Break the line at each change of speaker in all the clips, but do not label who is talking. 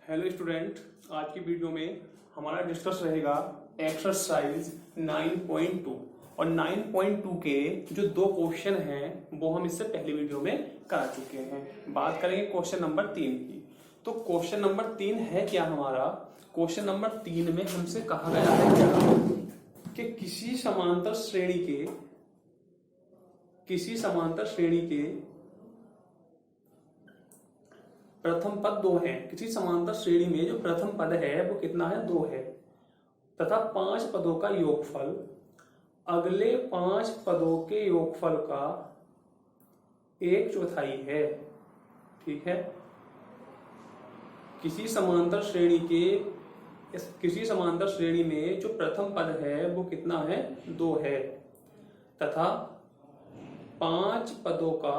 Hello student, आज की video में हमारा डिस्कस रहेगा एक्सरसाइज 9.2 और 9.2 के जो दो क्वेश्चन हैं वो हम इससे पहली वीडियो में करा चुके हैं। बात करेंगे क्वेश्चन नंबर 3 की। तो क्वेश्चन नंबर 3 है क्या हमारा? क्वेश्चन नंबर 3 में हमसे कहा गया है क्या कि किसी समांतर श्रेणी के प्रथम पद 2 है। किसी समांतर श्रेणी में जो प्रथम पद है वो कितना है? 2 है तथा 5 पदों का योगफल अगले 5 पदों के योगफल का 1/4 है। ठीक है। किसी समांतर श्रेणी में जो प्रथम पद है वो कितना है? 2 है तथा 5 पदों का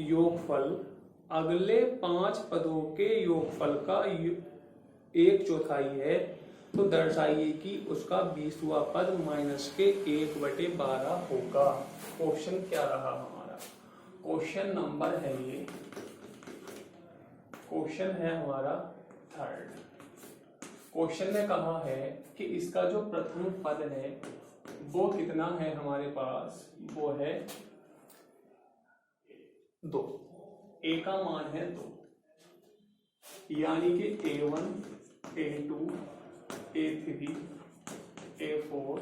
योगफल अगले 5 पदों के योगफल का 1/4 है। तो दर्शाइए कि उसका 20वां पद माइनस के 1/12 होगा। क्वेश्चन क्या रहा हमारा? क्वेश्चन नंबर है ये, क्वेश्चन है हमारा 3rd। क्वेश्चन ने कहा है कि इसका जो प्रथम पद है वो कितना है हमारे पास? वो है 2। ए का मान है 2, यानी कि A1, A2, A3, A4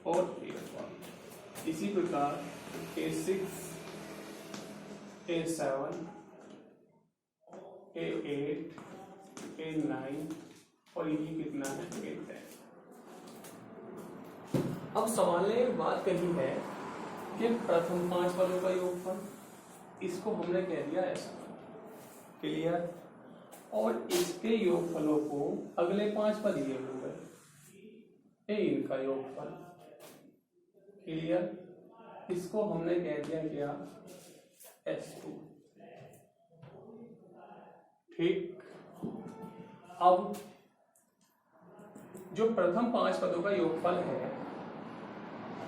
और A5। इसी प्रकार A6, A7, A8, A9 और ये कितना है? A10। अब सवाल ने बात कही है कि प्रथम 5 पदों का योगफल, इसको हमने कह दिया ऐसा। क्लियर? और इसके योगफलों को अगले 5 पद ये हो गए, इनका योगफल। क्लियर? इसको हमने कह दिया क्या? S2। ठीक। अब जो प्रथम 5 पदों का योगफल है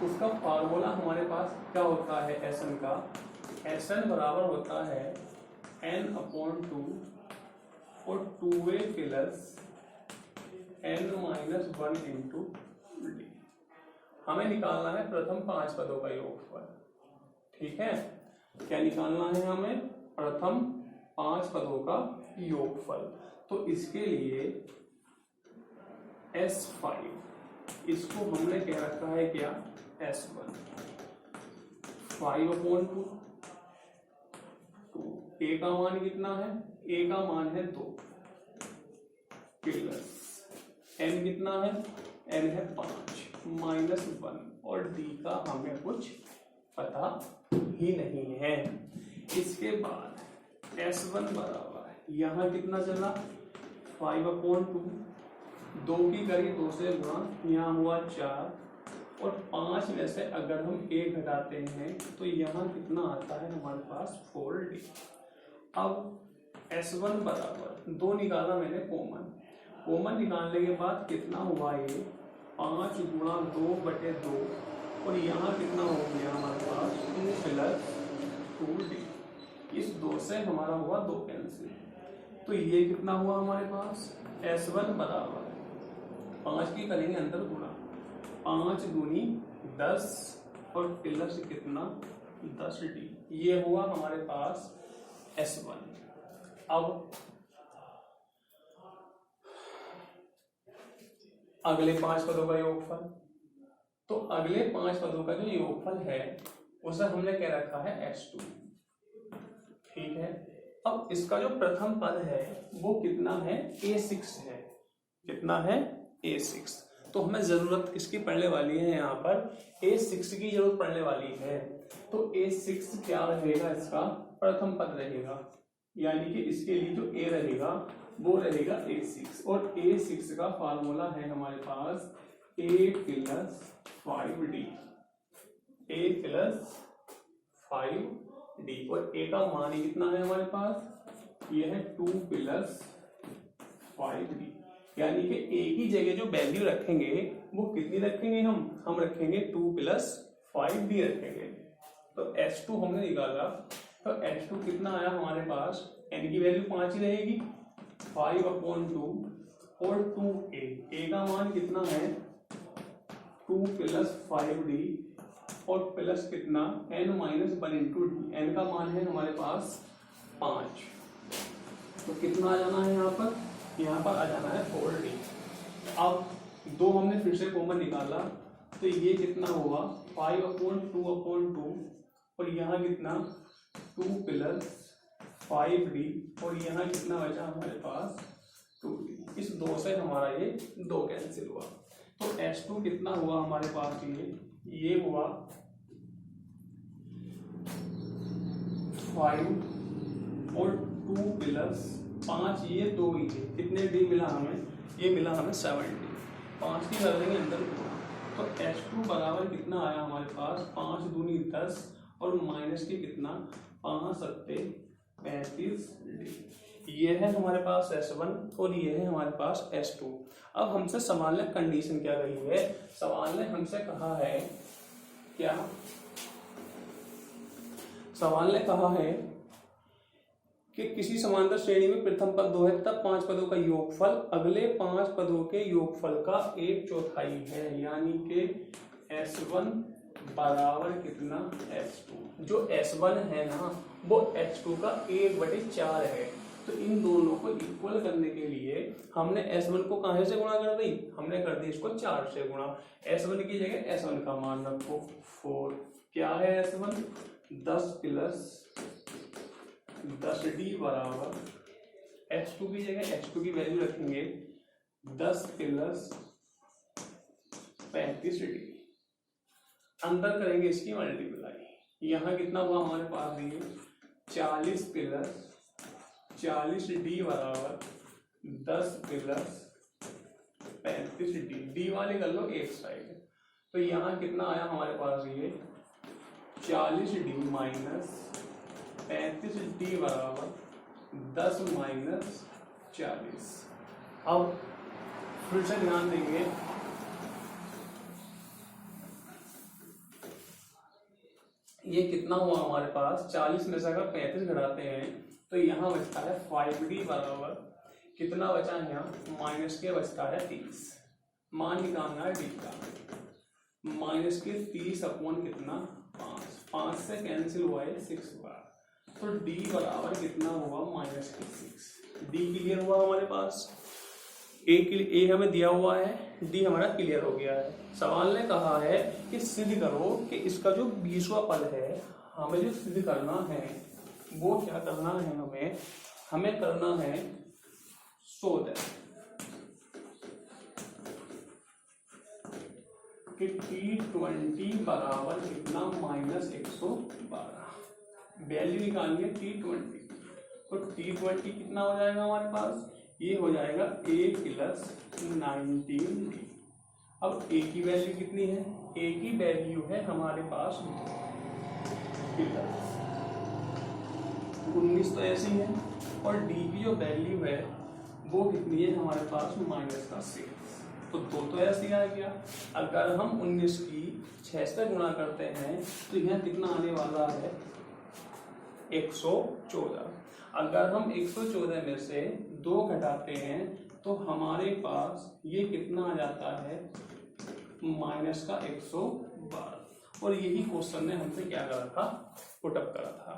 उसका फार्मूला हमारे पास क्या होता है? Sn का Sn बराबर होता है n/2 और 2a plus n-1 into d। हमें निकालना है प्रथम 5 पदों का योगफल। ठीक है। क्या निकालना है हमें? प्रथम 5 पदों का योगफल। तो इसके लिए S5, इसको हमने क्या रखा है? क्या? S1। 5/2। ए का मान कितना है? ए का मान है 2 प्लस एन कितना है? एन है 5 -1 और डी का हमें कुछ पता ही नहीं है। इसके बाद S1 बराबर यहां कितना चला? 5/2। 2 की करी 2 से गुणा, यहाँ हुआ 4 और 5 में से अगर हम 1 घटाते हैं तो यहाँ कितना आता है हमारे पास? 4d। अब S1 बराबर 2 निकाला मैंने कॉमन निकालने के बाद कितना हुआ? ये 5 गुणा 2/2 और यहाँ कितना हो गया हमारे पास? 2 प्लस 2d। इस 2 से हमारा हुआ 2 कैंसिल। तो ये कितना हुआ हमारे पास? S1 बराबर 5 की करेंगे अंदर गुणा, 5 दूनी 10 और प्लस कितना? 10d। ये हुआ हमारे पास S1। अब अगले 5 पदों का योगफल, तो अगले 5 पदों का जो योगफल है उसे हमने क्या रखा है? S2। ठीक है। अब इसका जो प्रथम पद है वो कितना है? A6 है। कितना है? A6। तो हमें जरूरत किसकी पड़ने वाली है? यहाँ पर A6 की जरूरत पड़ने वाली है। तो A6 क्या रहेगा? इसका प्रथम पद रहेगा, यानी कि इसके लिए जो A रहेगा वो रहेगा A6 और A6 का फार्मूला है हमारे पास A plus 5d। A plus 5d और A का मान ही कितना है हमारे पास? ये है 2 प्लस 5d। यानी कि A की जगह जो वैल्यू रखेंगे वो कितनी रखेंगे? हम रखेंगे 2 प्लस 5d रखेंगे। तो S2 हमने निकाला, तो S2 कितना आया हमारे पास? n की वैल्यू 5 ही रहेगी 5/2 और 2a, a का मान कितना है 2 + 5d और प्लस कितना n - 1 × d, n का मान है हमारे पास 5, तो कितना आ जाना है यहाँ पर आ जाना है 4d। अब 2 हमने फिर से कॉमन निकाला तो ये कितना होगा 5/2/2 और यहाँ कितना 2 + 5d और यहाँ कितना बचा हमारे पास 2d। इस 2 से हमारा ये 2 कैंसिल हुआ, तो S2 कितना हुआ हमारे पास, ये हुआ 5 और 2 + 5, ये 2 ही थे, कितने d मिला हमें, ये मिला हमें 7d। 5 की कर देंगे अंदर, तो S2 बराबर कितना आया हमारे पास 5 दूनी 10 और माइनस के कितना 5 सत्ते 35d। ये है हमारे पास S1 और ये है हमारे पास S2। अब हमसे सवाल ने कंडीशन क्या कही है, सवाल ने हमसे कहा है क्या, सवाल ने कहा है कि किसी समांतर श्रेणी में प्रथम पद 2 है तब 5 पदों का योगफल अगले 5 पदों के योगफल का 1/4 है, यानी कि S1 बराबर कितना S2। जो S1 है ना वो S2 का 1/4 है, तो इन दोनों को इक्वल करने के लिए हमने S1 को कहां से गुणा कर दी, हमने कर दी इसको 4 से गुणा। S1 की जगह S1 का मान रखो 4, क्या है S1 10 + 10d बराबर S2 की जगह S2 की वैल्यू रखेंगे 10 + 35d, अंदर करेंगे इसकी मल्टीप्लाई, यहाँ कितना हुआ हमारे पास ये 40 + 40d बराबर 10 + 35d, d वाले कर लो एक साइड, तो यहाँ कितना आया हमारे पास ये 40d - 35d बराबर 10 - 40। अब फिर से ध्यान देंगे, ये कितना हुआ हमारे पास 40 में से अगर 35 घटाते हैं तो यहाँ बचता है 5d बराबर कितना बचा है, यहाँ माइनस के बचता है 30, मान निकालना है d का, माइनस के 30 अपॉन कितना 5 से कैंसिल हुआ है 6 बार, तो d बराबर कितना हुआ -6। d क्लियर हुआ हमारे पास, a हमें दिया हुआ है, d हमारा क्लियर हो गया है। सवाल ने कहा है कि सिद्ध करो कि इसका जो 20वां पद है, हमें जो सिद्ध करना है वो क्या करना है, हमें करना है शो दैट कि T20 बराबर कितना -112, वैल्यू निकालिए T20, तो T20 कितना हो जाएगा हमारे पास, ये हो जाएगा a + 19d। अब a की वैल्यू कितनी है, a की वैल्यू है हमारे पास 19 तो ऐसी है, और d की जो वैल्यू है वो कितनी है हमारे पास -6, तो 2 तो ऐसे आ गया। अगर हम 19 की 6 से गुणा करते हैं तो यह कितना आने वाला है 114। अगर हम 114 में से 2 घटाते हैं तो हमारे पास ये कितना आ जाता है -112, और यही क्वेश्चन ने हमसे क्या करा था, पुटअप करा था।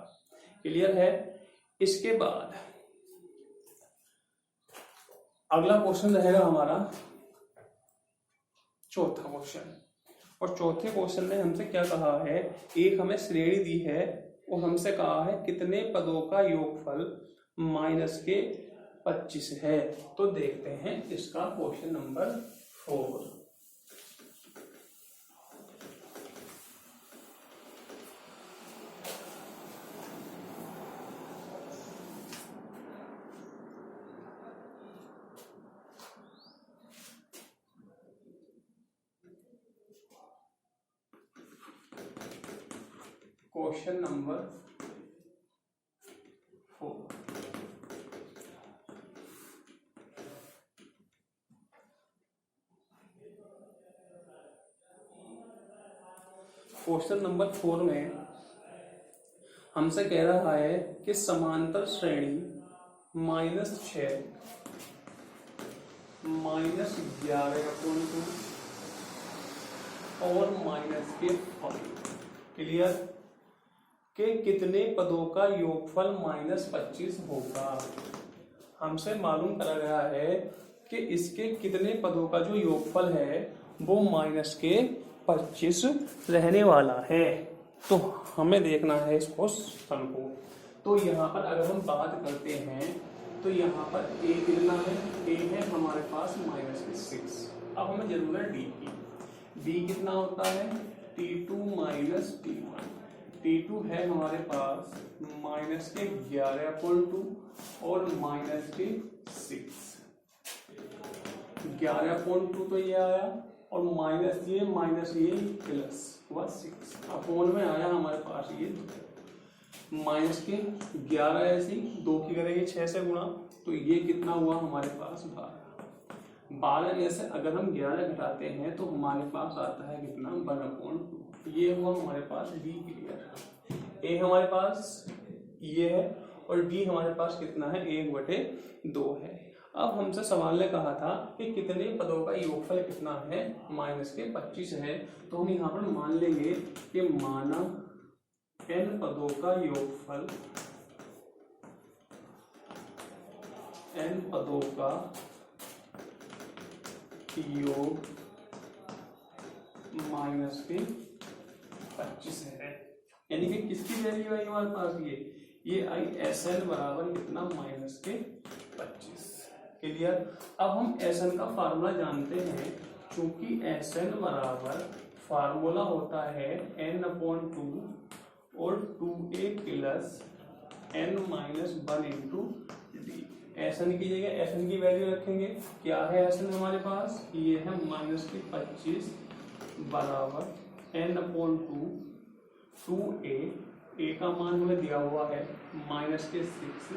क्लियर है। इसके बाद अगला क्वेश्चन रहेगा हमारा चौथा क्वेश्चन, और चौथे क्वेश्चन ने हमसे क्या कहा है, एक हमें श्रेणी दी है और हमसे कहा है कितने पदों का योगफल -25 है। तो देखते हैं इसका question number 4। Question number 4, question number 4 में हमसे कह रहा है कि समांतर श्रेणी -6 -11/2 और -5। क्लियर? के कितने पदों का योगफल -25 होगा। हमसे मालूम करा गया है कि इसके कितने पदों का जो योगफल है वो -25 रहने वाला है। तो हमें देखना है इसको सम को। तो यहाँ पर अगर हम बात करते हैं तो यहाँ पर a कितना है, a है हमारे पास -6। अब हमें जरूरत है d की। d कितना होता है t2 - t1। t2 है हमारे पास -11/2 और -6। 11/2 तो ये आया और ये प्लस हुआ 6 अपोन में आया हमारे पास ये -11 ऐसे 2 की करेंगे 6 से गुणा, तो ये कितना हुआ हमारे पास 12 में से अगर हम 11 घटाते हैं तो हमारे पास आता है कितना 1/2। ये हुआ हमारे पास डी। क्लियर? ए हमारे पास ये है और डी हमारे पास कितना है 1/2 है। अब हमसे सवाल ने कहा था कि कितने पदों का योगफल कितना है -25 है। तो हम यहाँ पर मान लेंगे कि माना n पदों का योगफल n पदों का योग -25 है। यानी कि किसकी वैल्यू आई हमारे पास ये आई SN बराबर कितना -25। क्लियर? अब हम SN का फार्मूला जानते हैं। चूंकि SN बराबर फार्मूला होता है n/2 और 2a plus n - 1 into D. SN की जगह SN की वैल्यू रखेंगे। क्या है SN हमारे पास, ये है -25 बराबर n/2 2a। a का मान हमें दिया हुआ है -6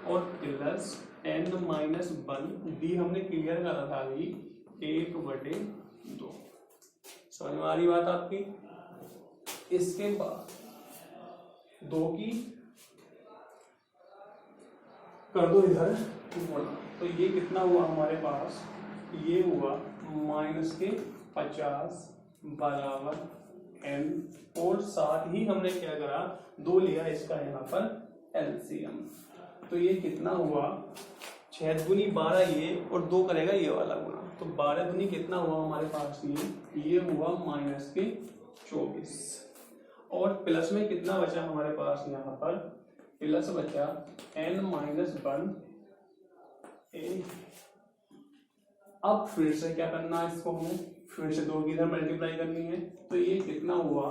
और प्लस n - 1 डी हमने क्लियर करा था अभी 1/2। समझ में आ रही बात आपकी? इसके बाद 2 की कर दो इधर गुणा, तो ये कितना हुआ हमारे पास, ये हुआ -50 बराबर n और साथ ही हमने क्या करा 2 लिया इसका यहाँ पर एलसीएम। तो ये कितना हुआ 6 दूनी 12 ये और 2 करेगा ये वाला गुणा, तो 12 दूनी कितना हुआ हमारे पास ये हुआ -24 और प्लस में कितना बचा हमारे पास यहाँ पर प्लस बचा n - 1 a। अब फिर से क्या करना है इसको, हमें फिर से 2 की इधर मल्टीप्लाई करनी है। तो ये कितना हुआ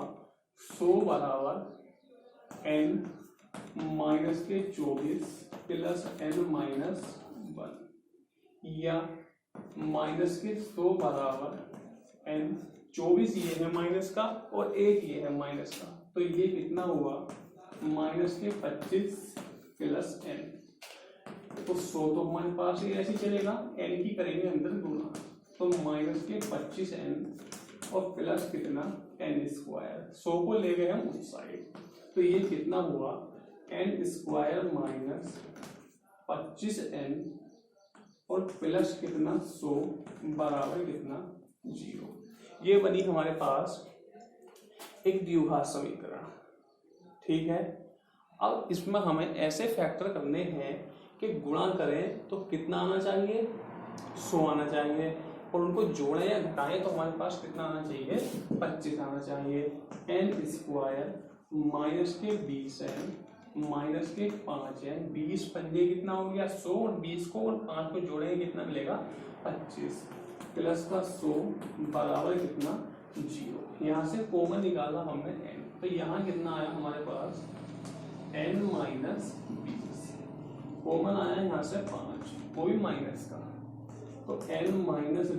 100 बराबर n - 24 प्लस n - 1 या -100 बराबर n 24 ये है माइनस का और 1 ये है माइनस का, तो ये कितना हुआ -25 प्लस n। तो 100 तो हमारे पास ये ऐसे चलेगा, n की करेंगे अंदर गुणा, तो -25n और प्लस कितना n स्क्वायर। 100 को ले गए हम उस साइड, तो ये कितना हुआ n स्क्वायर -25n और प्लस कितना 100 बराबर कितना 0। ये बनी हमारे पास एक द्विघात समीकरण। ठीक है? अब इसमें हमें ऐसे फैक्टर करने हैं कि गुणा करें तो कितना आना चाहिए 100 आना चाहिए और उनको जोड़ें या घटाएं तो हमारे पास कितना आना चाहिए 25 आना चाहिए। n स्क्वायर -20n -5n 20 पंजे कितना हो गया 100 और 20 को और 5 को जोड़ेंगे कितना मिलेगा 25 प्लस का 100 बराबर कितना 0। यहाँ से कॉमन निकाला हमने n, तो यहाँ कितना आया हमारे पास n - 20 कॉमन आया यहाँ से 5 वो भी माइनस का, तो n -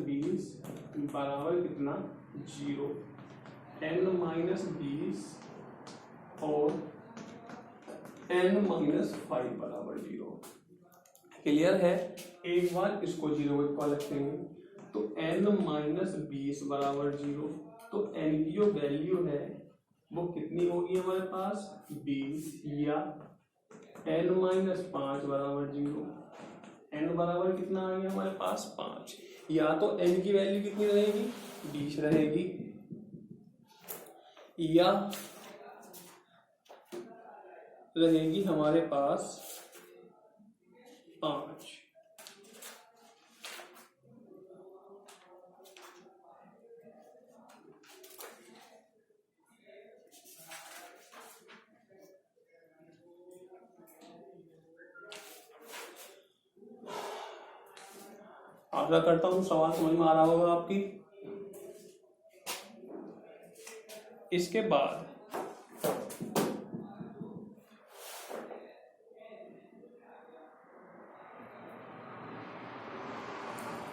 20 बराबर कितना 0। n - 20 और n - 5 बराबर 0। क्लियर है? एक बार इसको 0 को इक्वल रखेंगे तो n - 20 बराबर 0, तो n की जो वैल्यू है वो कितनी होगी हमारे पास 20 या n - 5 बराबर 0 n बराबर कितना आ गया हमारे पास 5। या तो n की वैल्यू कितनी रहेगी 20 रहेगी, या रहेगी हमारे पास 5। आशा करता हूँ सवाल समझ में आ रहा होगा आपकी। इसके बाद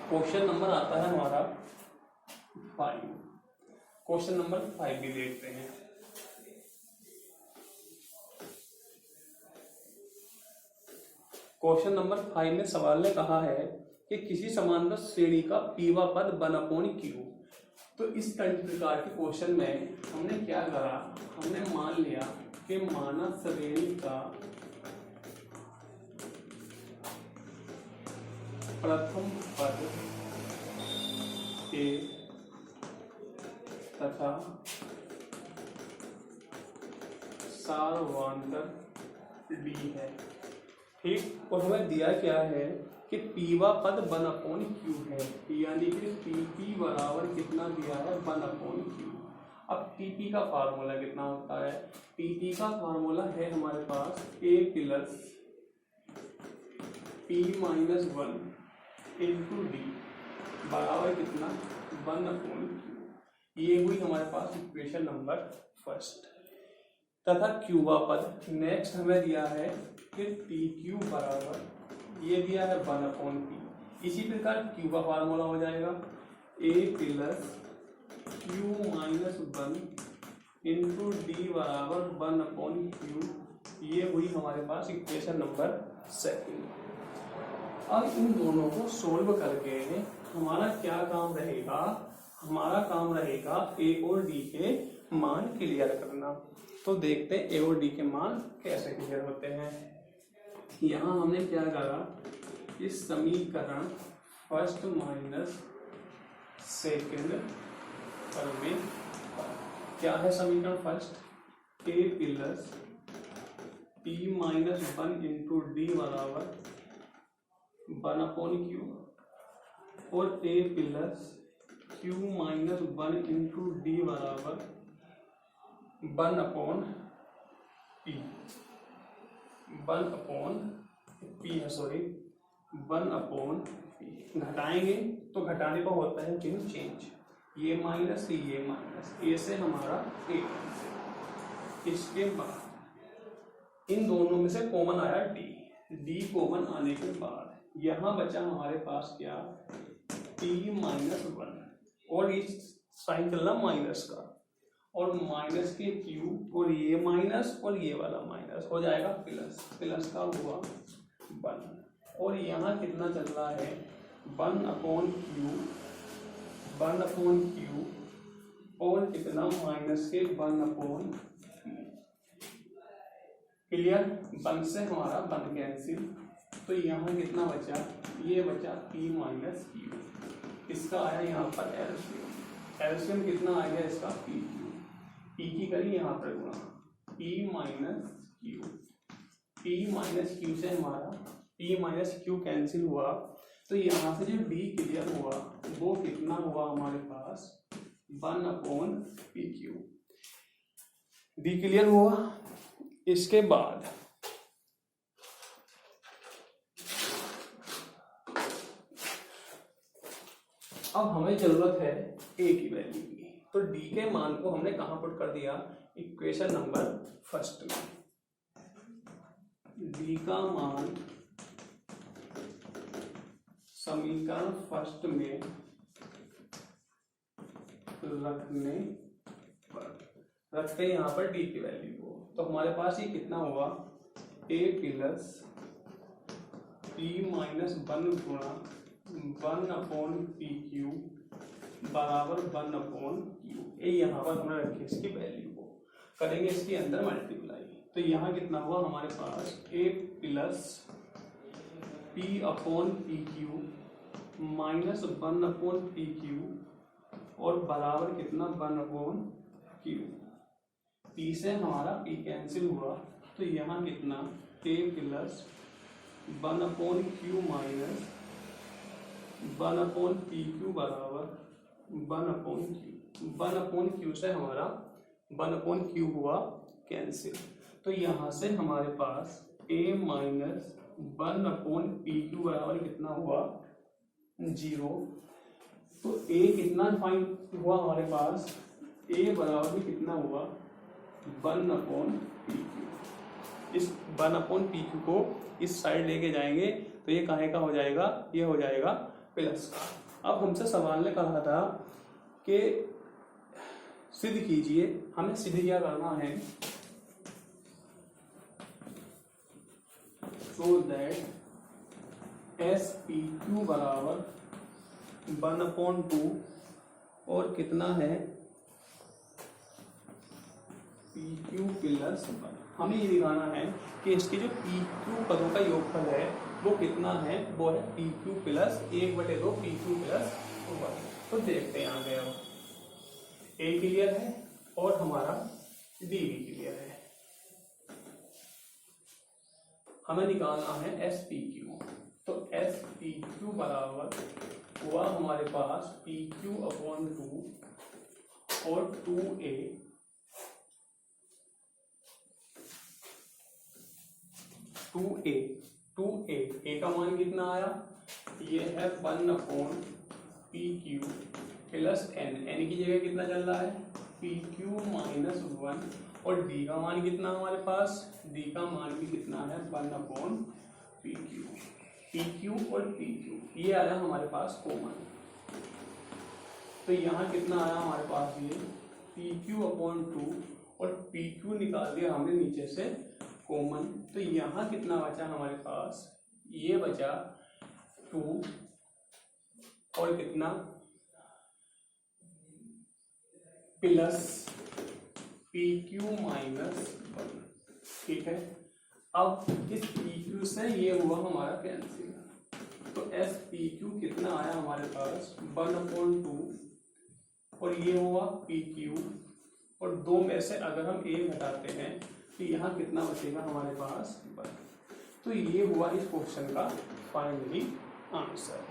क्वेश्चन नंबर आता है हमारा 5। क्वेश्चन नंबर 5 भी देखते हैं। क्वेश्चन नंबर 5 में सवाल ने कहा है कि किसी समांतर श्रेणी का पीवा पद 1/q। तो इस प्रकार के क्वेश्चन में हमने क्या करा, हमने मान लिया कि मानव श्रेणी का प्रथम पद ए तथा सार्वधातुक डी है, ठीक। और हमें दिया क्या है कि पीवा पद 1/q है, यानी कि टीपी बराबर कितना दिया है 1/q। अब टीपी का फार्मूला कितना होता है, टीपी का फार्मूला है हमारे पास a plus p minus 1 into D बराबर कितना 1/q। ये हुई हमारे पास इक्वेशन नंबर फर्स्ट। तथा क्यूबा पद नेक्स्ट हमें दिया है कि टी क्यू बराबर ये दिया है 1/p। इसी प्रकार क्यूबा फार्मूला हो जाएगा a plus Q minus 1 into D बराबर 1/q। ये हुई हमारे पास इक्वेशन नंबर सेकंड। अब इन दोनों को सोल्व करके हमारा क्या काम रहेगा, हमारा काम रहेगा a और d के मान क्लियर करना। तो देखते हैं a और d के मान कैसे क्लियर होते हैं। यहाँ हमने क्या करा, इस समीकरण फर्स्ट माइनस सेकंड में क्या है समीकरण first a plus p minus 1 into D बराबर 1/q और a plus q minus 1 into D बराबर 1/p है, सॉरी 1/p। घटाएंगे तो घटाने पर होता है चिन्ह चेंज, ये माइनस ये माइनस, ए से हमारा ए। इसके बाद इन दोनों में से कॉमन आया डी कॉमन आने के बाद यहाँ बचा हमारे पास क्या p माइनस 1 और इस साइन चल रहा माइनस का, और माइनस के क्यूब और ये माइनस और ये वाला माइनस हो जाएगा प्लस, प्लस का हुआ 1। और यहाँ कितना चल रहा है 1/q और कितना माइनस के 1/p। क्लियर, 1 से हमारा 1 कैंसिल, तो यहाँ कितना बचा, ये बचा p माइनस q। इसका आया यहाँ पर एलसीएम, एलसीएम कितना आ गया इसका p की करी यहाँ पर गुणा p माइनस q से हमारा p माइनस q कैंसिल हुआ, तो यहाँ से जो d क्लियर हुआ वो कितना हुआ हमारे पास 1/pq। d क्लियर हुआ। इसके बाद अब हमें जरूरत है a की वैल्यू की, तो d के मान को हमने कहाँ पुट कर दिया, इक्वेशन नंबर फर्स्ट में। d का मान समीकरण फर्स्ट में रखते हैं यहाँ पर d की वैल्यू को, तो हमारे पास ये कितना हुआ a प्लस p माइनस 1 गुणा 1/pq बराबर 1/q। ये यहाँ पर हमने रखी इसकी वैल्यू को, करेंगे इसके अंदर मल्टीप्लाई, तो यहाँ कितना हुआ हमारे पास a plus p P upon P Q minus 1 upon P Q और बराबर कितना 1 अपॉन क्यू। P से हमारा P कैंसिल हुआ तो यहाँ कितना K plus 1 upon Q minus 1 upon P Q बराबर 1 अपॉन क्यू। 1 अपॉन क्यू से हमारा 1 अपॉन क्यू हुआ कैंसिल। तो यहाँ से हमारे पास A minus 1 upon P Q बराबर कितना हुआ 0। तो A कितना फाइंड हुआ हमारे पास, A बराबर में कितना हुआ 1 अपॉन पी क्यू। इस 1 अपॉन पी क्यू को इस साइड लेके जाएंगे तो ये काहे का हो जाएगा, ये हो जाएगा प्लस का। अब हमसे सवाल ने कहा था कि सिद्ध कीजिए, हमें सिद्ध क्या करना है, so that S P Q बराबर 1 अपॉन 2 और कितना है पी क्यू प्लस 1। हमें ये दिखाना है कि इसके जो पी क्यू पदों का योगफल है वो कितना है, वो है P Q plus 1/2 P Q plus 1। तो देखते हैं आगे। अब ए क्लियर है और हमारा डी भी क्लियर है। हमें निकालना है एस पी क्यू। तो एस पी क्यू बराबर हुआ हमारे पास पी क्यू अपॉन 2 और 2a ए का मान कितना आया, ये है 1 upon P Q plus N की जगह कितना चल रहा है पी क्यू माइनस 1 और डी का मान कितना हमारे पास, डी का मान भी कितना है 1 अपॉन पी क्यू और पी क्यू ये आया हमारे पास कॉमन। तो यहाँ कितना आया हमारे पास, ये पी क्यू अपॉन 2 और पी क्यू निकाल दिया हमने नीचे से कॉमन। तो यहाँ कितना बचा हमारे पास, ये बचा 2 और कितना प्लस पी क्यू माइनस 1। ठीक है, अब इस पी क्यू से ये हुआ हमारा कैंसिल। तो एस पी क्यू कितना आया हमारे पास 1 अपॉन 2 और ये हुआ पी क्यू और 2 में से अगर हम a घटाते हैं तो यहाँ कितना बचेगा हमारे पास 1। तो ये हुआ इस क्वेश्चन का फाइनली आंसर।